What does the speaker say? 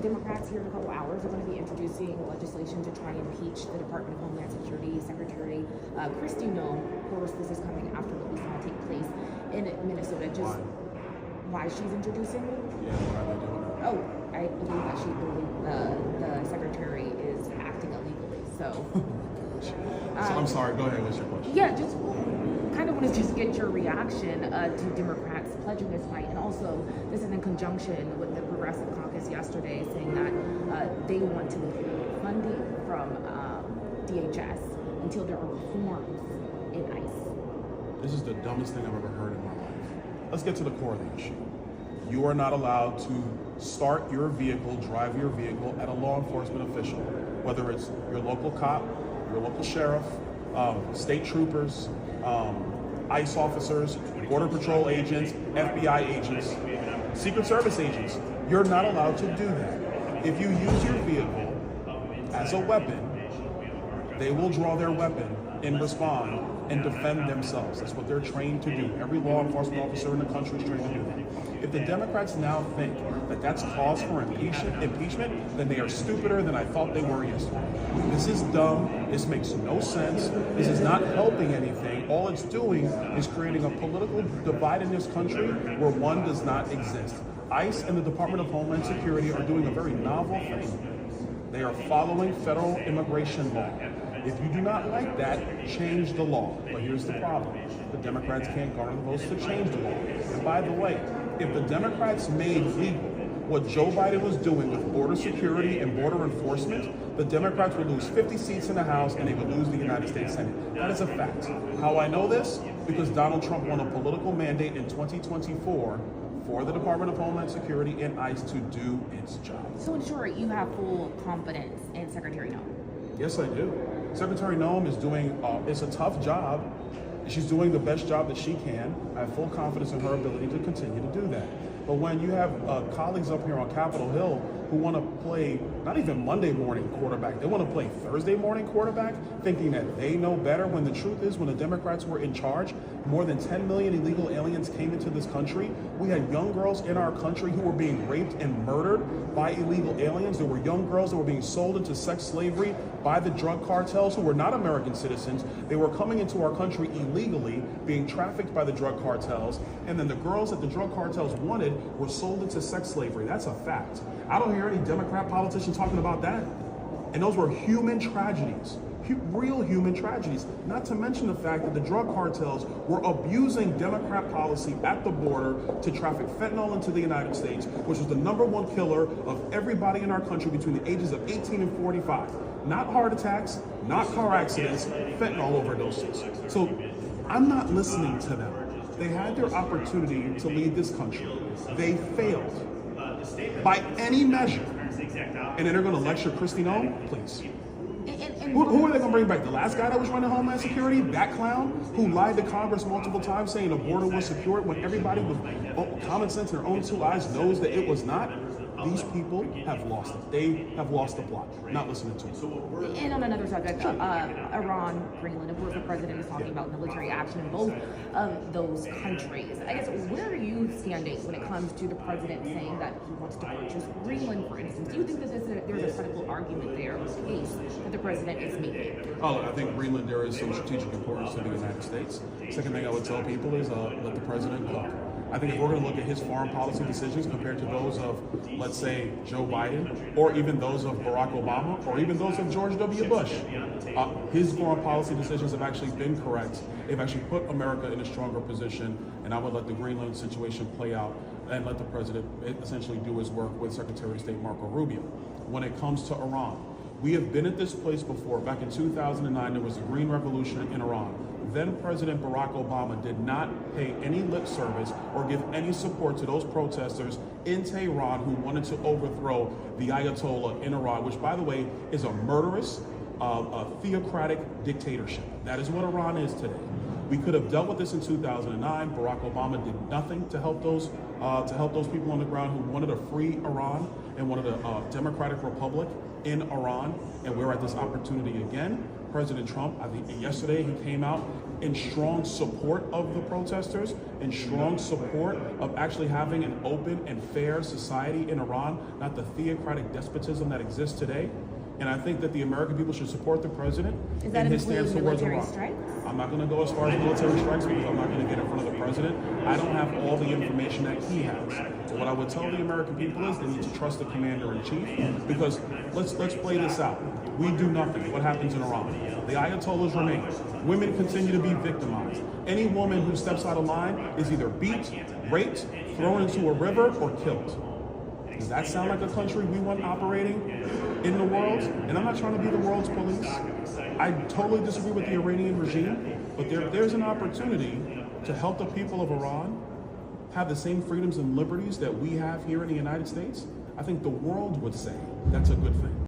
Democrats here in a couple hours are going to be introducing legislation to try and impeach the Department of Homeland Security Secretary Kristi Noem. Of course, this is coming after what we saw take place in Minnesota. Just why she's introducing it? Yeah, why are they doing it? Oh, I believe that the secretary is acting illegally. So, I'm sorry. Go ahead. What's your question? Yeah, just kind of want to just get your reaction to Democrats pledging this fight, and also this is in conjunction with the Progressive Caucus yesterday saying that they want to withhold funding from DHS until there are reforms in ICE. This is the dumbest thing I've ever heard in my life. Let's get to the core of the issue. You are not allowed to start your vehicle, drive your vehicle at a law enforcement official, whether it's your local cop, your local sheriff, state troopers, ICE officers, Border Patrol agents, FBI agents, Secret Service agents. You're not allowed to do that. If you use your vehicle as a weapon, they will draw their weapon and respond and defend themselves. That's what they're trained to do. Every law enforcement officer in the country is trained to do that. If the Democrats now think that that's cause for impeachment, then they are stupider than I thought they were yesterday. This is dumb. This makes no sense. This is not helping anything. All it's doing is creating a political divide in this country where one does not exist. ICE and the Department of Homeland Security are doing a very novel thing. They are following federal immigration law. If you do not like that, change the law. But here's the problem. The Democrats can't garner the votes to change the law. And by the way, if the Democrats made legal what Joe Biden was doing with border security and border enforcement, the Democrats would lose 50 seats in the House and they would lose the United States Senate. That is a fact. How I know this? Because Donald Trump won a political mandate in 2024 for the Department of Homeland Security and ICE to do its job. So in short, you have full confidence in Secretary Noem? Yes, I do. Secretary Noem is doing, it's a tough job. She's doing the best job that she can. I have full confidence in her ability to continue to do that. But when you have colleagues up here on Capitol Hill who want to play not even Monday morning quarterback, they want to play Thursday morning quarterback, thinking that they know better, when the truth is when the Democrats were in charge, more than 10 million illegal aliens came into this country. We had young girls in our country who were being raped and murdered by illegal aliens. There were young girls that were being sold into sex slavery by the drug cartels who were not American citizens. They were coming into our country illegally, being trafficked by the drug cartels, and then the girls that the drug cartels wanted were sold into sex slavery. That's a fact. I don't hear any Democrat politician talking about that. And those were human tragedies, real human tragedies. Not to mention the fact that the drug cartels were abusing Democrat policy at the border to traffic fentanyl into the United States, which was the #1 killer of everybody in our country between the ages of 18 and 45. Not heart attacks, not car accidents, fentanyl overdoses. So I'm not listening to them. They had their opportunity to lead this country. They failed by any measure. And then they're going to lecture Kristi Noem? Please. Who are they going to bring back? The last guy that was running Homeland Security? That clown who lied to Congress multiple times saying the border was secure when everybody with common sense in their own two eyes knows that it was not? These people have lost it. They have lost the plot. Not listening to them. And on another subject, Iran, Greenland, of course, the president is talking about military action in both of those countries. I guess, where are you standing when it comes to the president saying that he wants to purchase Greenland, for instance? Do you think that there's a critical argument there, or case that the president is making? Oh, I think Greenland, there is some strategic importance to the United States. Second thing I would tell people is let the president cook. I think if we're going to look at his foreign policy decisions compared to those of, let's say, Joe Biden, or even those of Barack Obama, or even those of George W. Bush, his foreign policy decisions have actually been correct. They've actually put America in a stronger position, and I would let the Greenland situation play out and let the president essentially do his work with Secretary of State Marco Rubio. When it comes to Iran, we have been at this place before. Back in 2009, there was the Green Revolution in Iran. Then President Barack Obama did not pay any lip service or give any support to those protesters in Tehran who wanted to overthrow the Ayatollah in Iran, which, by the way, is a murderous, theocratic dictatorship. That is what Iran is today. We could have dealt with this in 2009. Barack Obama did nothing to help those people on the ground who wanted a free Iran and wanted a democratic republic in Iran, and we're at this opportunity again. President Trump, I think yesterday he came out in strong support of the protesters, in strong support of actually having an open and fair society in Iran, not the theocratic despotism that exists today. And I think that the American people should support the president in his stance towards Iran. Strikes? I'm not going to go as far as military strikes because I'm not going to get in front of the president. I don't have all the information that he has. But what I would tell the American people is they need to trust the commander-in-chief, because let's play this out. We do nothing. What happens in Iran? The Ayatollahs remain. Women continue to be victimized. Any woman who steps out of line is either beat, raped, thrown into a river, or killed. Does that sound like a country we want operating in the world? And I'm not trying to be the world's police. I totally disagree with the Iranian regime, but there's an opportunity to help the people of Iran have the same freedoms and liberties that we have here in the United States. I think the world would say that's a good thing.